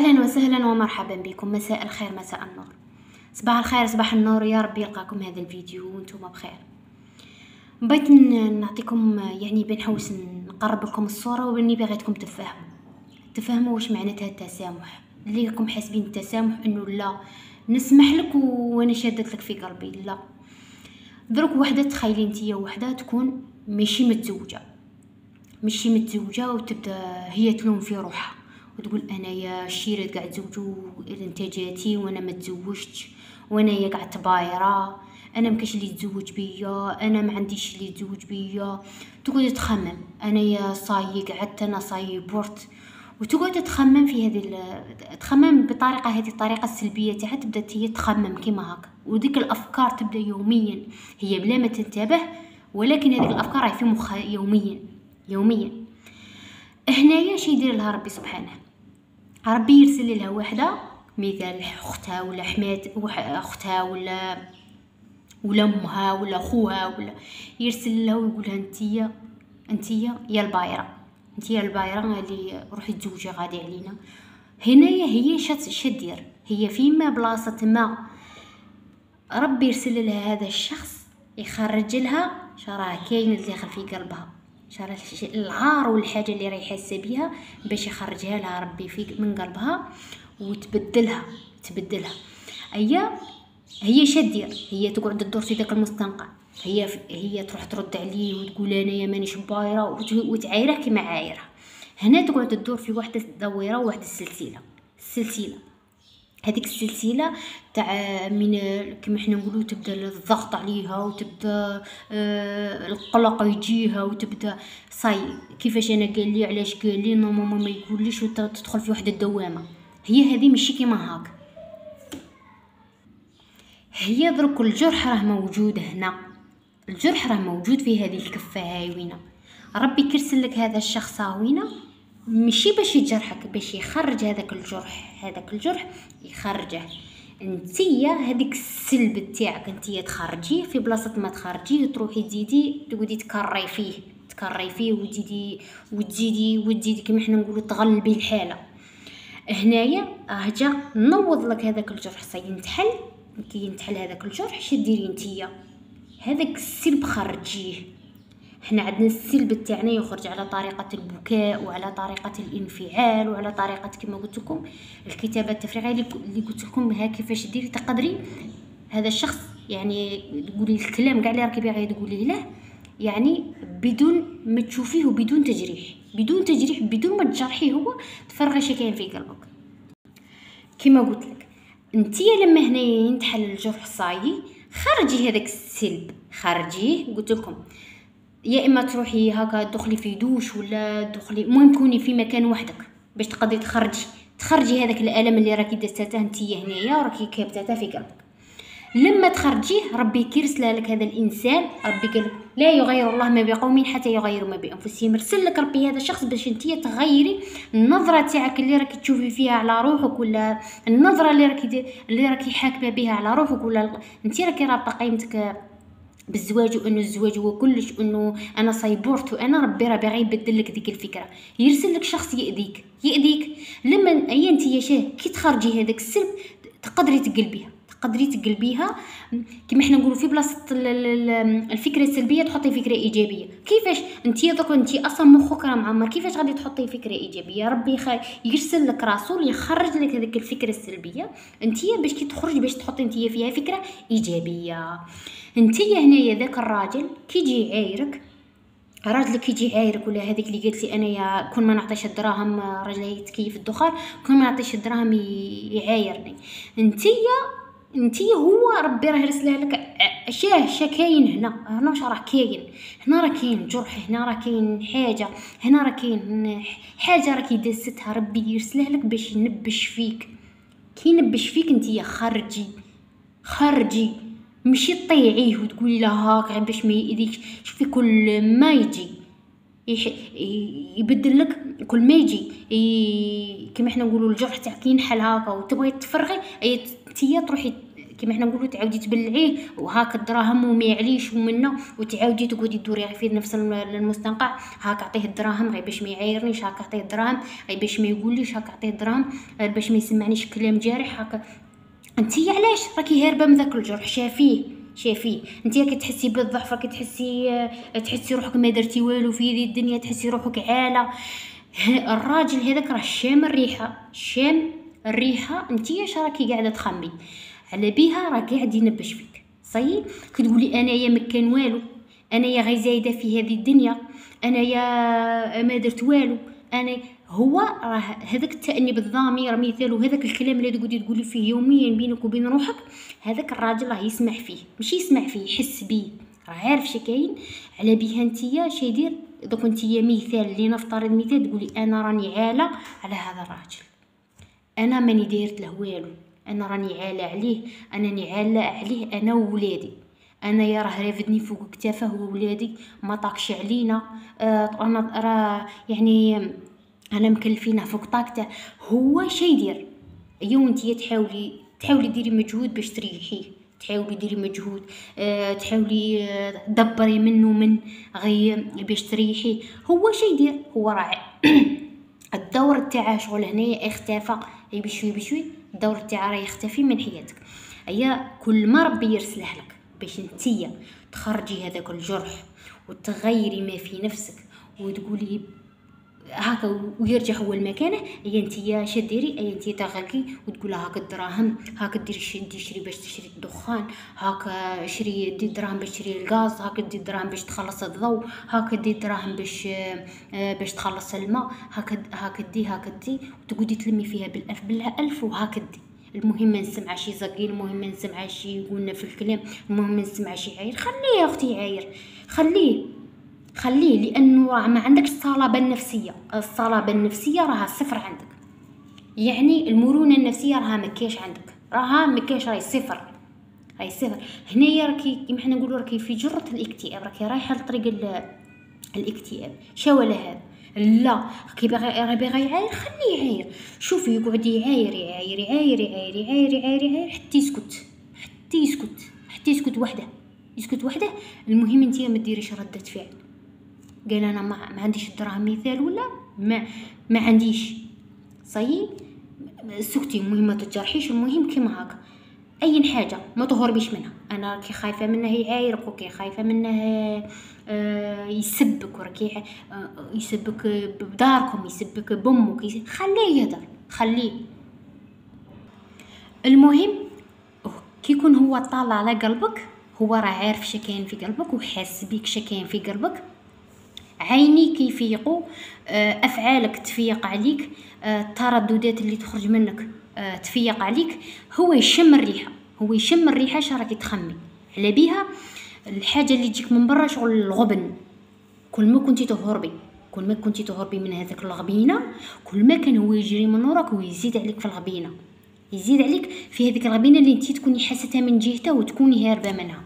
أهلا وسهلا ومرحبا بكم. مساء الخير، مساء النور، صباح الخير، صباح النور. يا رب يلقاكم هذا الفيديو وانتم بخير. بغيت نعطيكم بنحوس نقرب لكم الصورة، واني بغيتكم تفهموا واش معناتها التسامح. اللي راكم حاسبين التسامح انه لا نسمح لك وانا شادت لك في قلبي، لا. دروك وحده، تخيلي انتيا وحده تكون ماشي متزوجه وتبدا هي تلوم في روحها وتقول انا يا شيرة قاعد تزوجوا انت جاتي وانا ما تزوجتش، وانا يا قاعد بايره، انا مكاش اللي يتزوج بيا، انا ما عنديش اللي يتزوج بيا. تقعد تخمم انا يا صاي قعدت، انا صاي بورت، وتقعد تخمم في تخمم بطريقه، هذه الطريقه السلبيه تاعها. تبدا هي تخمم كيما هكا، وديك الافكار تبدا يوميا، هي بلا ما تنتبه، ولكن هذيك الافكار راهي في مخها يوميا. هنايا شي يدير لها ربي سبحانه، ربي يرسل لها وحده، مثال اختها ولا حمات اختها ولا امها ولا خوها، ولا يرسل لها ويقول لها انتيا يا البايره، انتيا البايره اللي روحي تزوجي غادي علينا. هنايا هي شدير، هي فيما بلاصه ما ربي يرسل لها هذا الشخص يخرج لها شراه كاين داخل في قلبها، شراه العار والحاجه اللي راهي حاسه بها، باش يخرجها لها ربي من قلبها وتبدلها. هي شدير، هي تقعد تدور في ذاك المستنقع، هي تروح ترد عليه وتقول انا يا مانيش بايره وتعايره كيما عايره. هنا تقعد تدور في واحده دويره وواحده السلسله. هذيك السلسله تاع من كما حنا نقولوا تبدا الضغط عليها، وتبدا القلق يجيها، وتبدا صاي كيفاش انا قال لي، علاش قال لي، ماما ما يقوليش، وتدخل في واحده الدوامه. هي هذه ماشي كيما هاك، هي درك الجرح راه موجود هنا، الجرح راه موجود في هذه الكفه هاوينه. ربي كرسل لك هذا الشخص هاوينه ماشي باش يجرحك، باش يخرج هذاك الجرح يخرجه. انتيا هذيك السلب تاعك انتيا تخرجيه، في بلاصه ما تخرجيه تروحي تزيدي تقعدي تكري فيه وتزيدي كما حنا نقولوا تغلبي الحاله. هنايا جا نوض لك هذاك الجرح، سينتحل. كي ينتحل هذاك الجرح شديري انتيا هذاك السلب خرجيه. احنا عندنا السلب تاعنا يخرج على طريقه البكاء، وعلى طريقه الانفعال، وعلى طريقه كما قلت لكم الكتابه التفريغيه اللي قلت لكم ها كيفاش ديري تقدري هذا الشخص، تقولي الكلام كاع اللي راكي باغي تقوليه له، بدون ما تشوفيه، وبدون تجريح، بدون ما تجرحيه، هو تفرغي شي كاين في قلبك. كما قلت لك انتيا لما هنا ينتحل الجرح صايي خرجي هذاك السلب، خرجيه. قلت لكم يا اما تروحي هكا تدخلي في دوش، ولا تدخلي، المهم كوني في مكان وحدك باش تقدري تخرجي هذاك الالم اللي راكي دزتته انتيا هنايا وراكي كابتاته في قلبك. لما تخرجيه ربي كيرسل لك هذا الانسان. ربي قال لا يغير الله ما بقوم حتى يغيروا ما بانفسهم. رسل لك ربي هذا الشخص باش انتيا تغيري النظره تاعك اللي راكي تشوفي فيها على روحك، ولا النظره اللي راكي حاكمه بها على روحك، ولا انتي راكي رابطه قيمتك بالزواج، وانه الزواج هو كلش، وانه انا صيبورت، وانا ربي راه باغي يبدل لك ديك الفكره. يرسل لك شخص يأذيك لما انتي كي تخرجي هذاك السلب تقدري تقلبيها كما احنا نقولوا في بلاصه الفكره السلبيه تحطي فكره ايجابيه. كيفاش انتي دوك انتي اصلا مخك راه معمر، كيفاش غادي تحطي فكره ايجابيه؟ ربي يرسل لك رسول يخرج لك هذيك الفكره السلبيه انتي باش كي تخرج باش تحطي انتي فيها فكره ايجابيه. انتي هنايا ذاك الراجل كيجي عايرك، راجلك يجي عايرك، ولا هذيك اللي قالت لي انا يا كون ما نعطيش الدراهم راجلي يتكيف الدخان، كون ما نعطيش الدراهم يعايرني. انتي هو ربي راه يرسلها لك شا كاين هنا واش راه كاين هنا، راه كاين جرح، هنا راه كاين حاجه، هنا راه كاين حاجه راكي دستها، ربي يرسلها لك باش ينبش فيك. كي ينبش فيك انتي خرجي مشي طيعيه وتقولي له هاك غير باش ما يأذيكش. شوفي كل ما يجي يبدل لك، كل ما يجي كما احنا نقولوا الجرح تاعك ينحل هكا وتبغي تفرغي، انتيا تروحي كيما حنا نقولوا تعاودي تبلعيه وهاك الدراهم وما يعليش ومنه، وتعاودي تقعدي تدوري في نفس المستنقع، هاك اعطيه الدراهم غير باش ما يعايرنيش، هاك اعطيه الدراهم غير باش ما يقوليش، هاك اعطيه الدراهم غير باش ما يسمعنيش كلام جارح. هاك انتي علاش راكي هاربه من ذاك الجرح؟ شافيه انتي راكي تحسي بالضعف، راكي تحسي روحك ما درتي والو في هذه الدنيا، تحسي روحك عاله. الراجل هذاك راه شام الريحه انتي اش راكي قاعده تخمي على بيها، راه قاعد ينبش فيك. صحيح كتقولي انايا ما كان والو، انايا غير زايده في هذه الدنيا، انايا ما درت والو، انا هو راه هذاك التأنيب الضمير مثال، وهذاك الكلام اللي تقعدي تقولي فيه يوميا بينك وبين روحك، هذاك الراجل راه يسمع فيه، مش يسمع فيه، يحس بيه، راه عارف شي كاين على بيها. نتيا شي يدير دوك نتيا مثال لنفترض مثال تقولي انا راني عاله على هذا الراجل، انا ماني دايرت له والو، انا راني عاله عليه، انني عاله عليه انا وولادي، انا يا راه رافدني فوق كتافه وولادي ما طاقش علينا، انا راه يعني انا مكلفينه فوق طاقته. هو شي يدير ايوا انتي تحاولي ديري مجهود باش تريحيه، تحاولي ديري مجهود، تحاولي دبري منه من غير باش تريحيه. هو شي يدير هو راه الدور تاع شغل هنايا اختفى بشوي الدور تاع راه يختفي من حياتك. ايا كل ما ربي يرسله لك باش نتيا تخرجي هذاك الجرح وتغيري ما في نفسك وتقولي هكا ويرجع هو المكانه، هي نتيا شديري، هي نتيا تغلقي وتقول هاك الدراهم، هاك ديري شري باش تشري الدخان، هاك شري دي دراهم باش تشري الغاز، هاك دي دراهم باش تخلص الضوء، هاك دي دراهم باش تخلص الماء، هاك دي وتقعدي تلمي فيها بالألف بالألف وهاك دي. المهم ما نسمع شي زقيل، المهم ما نسمع شي يقولنا في الكلام، المهم ما نسمع شي عاير. خليه يا اختي عاير، خليه لانه راه ما عندكش الصلابه النفسيه راها صفر عندك، يعني المرونه النفسيه راها مكاش عندك، راهي صفر. هنايا راكي كيما حنا نقولوا راكي في جره الاكتئاب، راكي رايحه لطريق الاكتئاب. ولا هذا لا كي باغي يعاير خليه يعاير، شوفي يقعد يعاير حتى يسكت وحده. المهم انتي ما ديريش رده فعل، قال انا ما عنديش الدراهم مثال ولا ما عنديش صحيح سكتي، المهم ما تتجرحيش، المهم كيما هكا اي حاجه ما تهربيش منها. انا راكي خايفه منه يعايرك، وكي خايفه منه يسبك، وراكي يسبك بداركم، يسبك بامك، خليه يهدر، خليه. المهم كي يكون هو طالع على قلبك، هو راه عارف شكاين في قلبك وحاس بيك شكاين في قلبك، عينيك يفيقوا، افعالك تفيق عليك، الترددات اللي تخرج منك تفيق عليك. هو يشم الريحه شراكي تخمي على بيها. الحاجه اللي تجيك من برا شغل الغبن، كل ما كنتي تهربي من هذاك الغبينه، كل ما كان هو يجري من وراك ويزيد عليك في الغبينه، يزيد عليك في هذيك الغبينه اللي انتي تكوني حاستها من جهته وتكوني هاربه منها.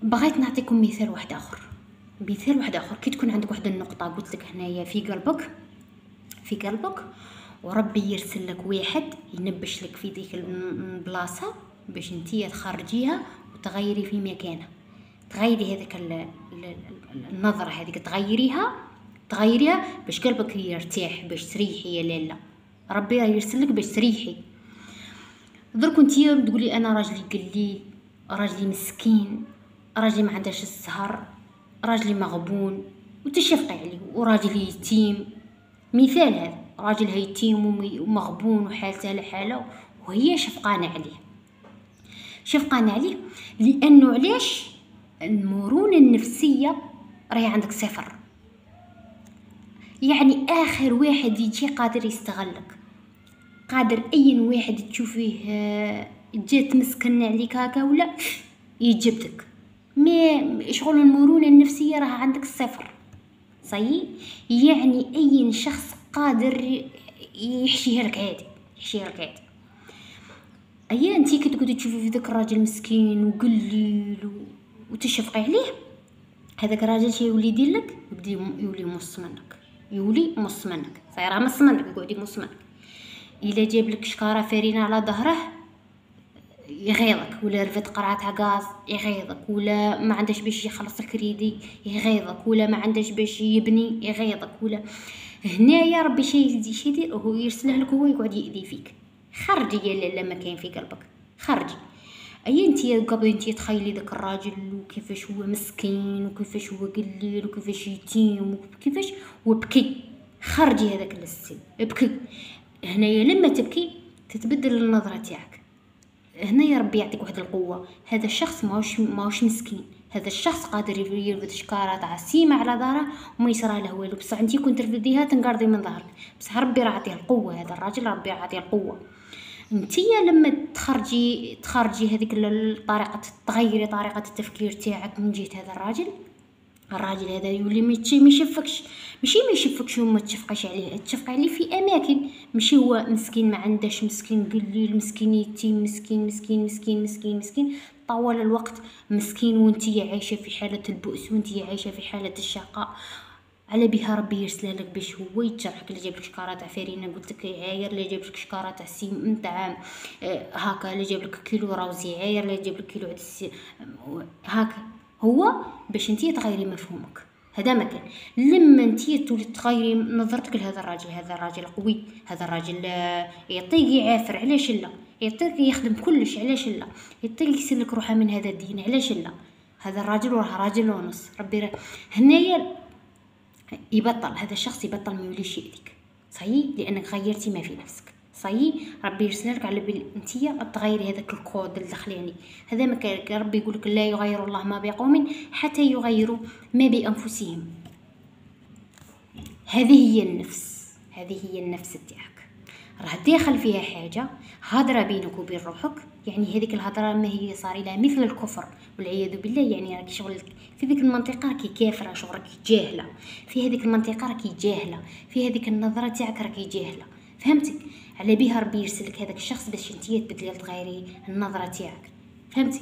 بغيت نعطيكم مثال واحد اخر. كي تكون عندك واحد النقطه قلت لك هنايا في قلبك وربي يرسل لك واحد ينبش لك في ديك البلاصه باش نتيا تخرجيها وتغيري في مكانها، تغيري هذاك النظره هذيك، تغيريها باش قلبك يرتاح، باش تريحي يا لاله. ربي يرسل لك باش تريحي. درك نتيا تقولي انا راجلي قليل، راجلي مسكين، راجلي ما عندهش السهر، راجلي مغبون وتشفقي عليه، وراجلي يتيم. مثال هذا راجل يتيم ومغبون وحالته لحاله، وهي شفقانه عليه لانه علاش؟ المرونه النفسيه راهي عندك صفر، يعني اخر واحد يجي قادر يستغلك، قادر اي واحد تشوفيه جات مسكن عليك هكا ولا يجبدك. ما شغل المرونه النفسيه راه عندك صفر صحيح، يعني اي شخص قادر يحشيها لك عادي. ايا انتي كي تقعدي تشوفي في ذاك الراجل مسكين وقليل وتشفقي عليه، هذاك الراجل شي يولي يدير لك، يولي يمص منك، صايره مص منك، يقعد يمص منك. الا جاب لك شكاره فارينه على ظهره يغيظك، ولا رفد قرعه تاع غاز يغيظك، ولا ما عندهش باش يخلص الكريدي يغيظك، ولا ما عندهش باش يبني يغيظك، ولا هنايا ربي شي يدير هو يرسله لك، هو يقعد يأذي فيك. خرجي يا لاله ما كاين في قلبك، خرجي. اي انتي قبل انتي تخيلي داك الراجل وكيفاش هو مسكين وكيفاش هو قليل وكيفاش يتيم وكيفاش وبكي. خرجي هذاك السن، ابكي. هنايا لما تبكي تتبدل النظره تاعك. هنايا ربي يعطيك واحد القوه. هذا الشخص ماهوش مسكين، هذا الشخص قادر يرفد شكاره تاع السيمه على داره وما يصرى له والو، بصح انتي كنت ترفديها تنقرضي من ظهرك. بصح ربي راه عطيه القوه، هذا الراجل ربي عطيه القوه. انتيا لما تخرجي هذيك الطريقه، تغيري طريقه التفكير تاعك من جهه هذا الراجل هذا يولي ما يشفكش. ماشي ما يشفكش وما تشفقيش عليه، تشفقي عليه في اماكن. ماشي هو مسكين ما عندهش، مسكين قليل، مسكين يتيم، مسكين مسكين مسكين مسكين مسكين طوال الوقت مسكين، وانتي عايشه في حاله البؤس، وانتي عايشه في حاله الشقاء. على بها ربي يرسل لك باش هو يتجرحك. اللي جاب لك شكاره تاع فرينه قلت لك عاير، اللي جاب لك شكاره تاع سيم تاع هكا، اللي جاب لك كيلو راوزي عاير، اللي جاب لك كيلو عدس هكا. هو باش انتي تغيري مفهومك. هذا مكان لما انتي تولي تغيري نظرتك لهذا الراجل. هذا الراجل قوي، هذا الراجل يعطيك يعافر، علاش لا؟ يعطيك يخدم كلش، علاش لا؟ يعطيك يسلك روحه من هذا الدين، علاش لا؟ هذا الراجل راه راجل ونص. ربي هنايا يبطل هذا الشخص، يبطل ما يوليش يأذيك، صحيح، لانك غيرتي ما في نفسك. صحيح ربي يرسلك على بال انتيا تغيري هذاك الكود الداخلاني. هذا ما كان ربي يقولك لا يغير الله ما بقوم حتى يغيروا ما بانفسهم. هذه هي النفس، هذه هي النفس تاعك، راه داخل فيها حاجه هضره بينك وبين روحك. يعني هذيك الهضره ما هي صار لها مثل الكفر والعياذ بالله. يعني راكي شغل في ذيك المنطقه راكي كافره، شغل راكي جاهله في هذيك المنطقه، راكي جاهله في هذيك النظره تاعك، راكي جاهله. فهمتي؟ على بها ربي يرسلك هذاك الشخص باش انتي تبدلي تغيري النظره تاعك. فهمتي؟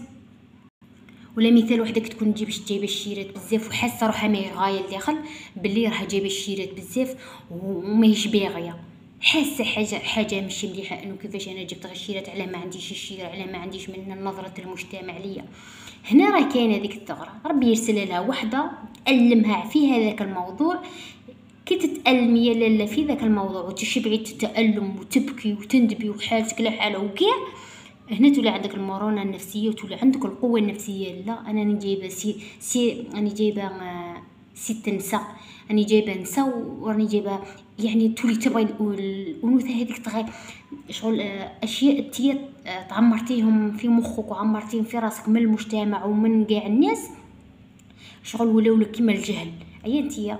ولا مثال وحدك تكون جايبه الشيرات بزاف وحاسه روحها ما غايه لداخل باللي راها جايبه الشيرات بزاف وماهيش باغيه، حاسه حاجه ماشي مليحه، انه كيفاش انا جبت الشيرات على ما عنديش الشيره، على ما عنديش من نظره المجتمع ليا. هنا راه كاينه هذيك الثغره، ربي يرسل لها وحده تعلمها في هذاك الموضوع. كي تتألمي يا لاله في ذاك الموضوع وتشبعي تتألم وتبكي وتندبي وحالتك لا حاله وكاع، هنا تولي عندك المرونه النفسيه وتولي عندك القوه النفسيه. لا انا جايبه انا جايبه ست نساء، انا جايبه نساء وراني جايبه، يعني تولي تبغي الانوثه هذيك تغير شغل اشياء تي تعمرتيهم في مخك وعمرتيهم في راسك من المجتمع ومن كاع الناس، شغل ولاو لك كيما الجهل. اي انتيا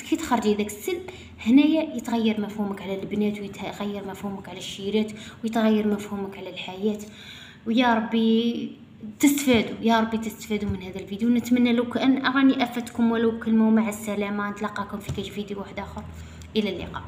كي تخرجي داك السلب هنايا يتغير مفهومك على البنات، ويتغير مفهومك على الشيرات، ويتغير مفهومك على الحياة. ويا ربي تستفادوا، يا ربي تستفادوا من هذا الفيديو. نتمنى لو كان راني افدتكم ولو كلمه. مع السلامه، نتلاقاكم في كاش فيديو واحد اخر، الى اللقاء.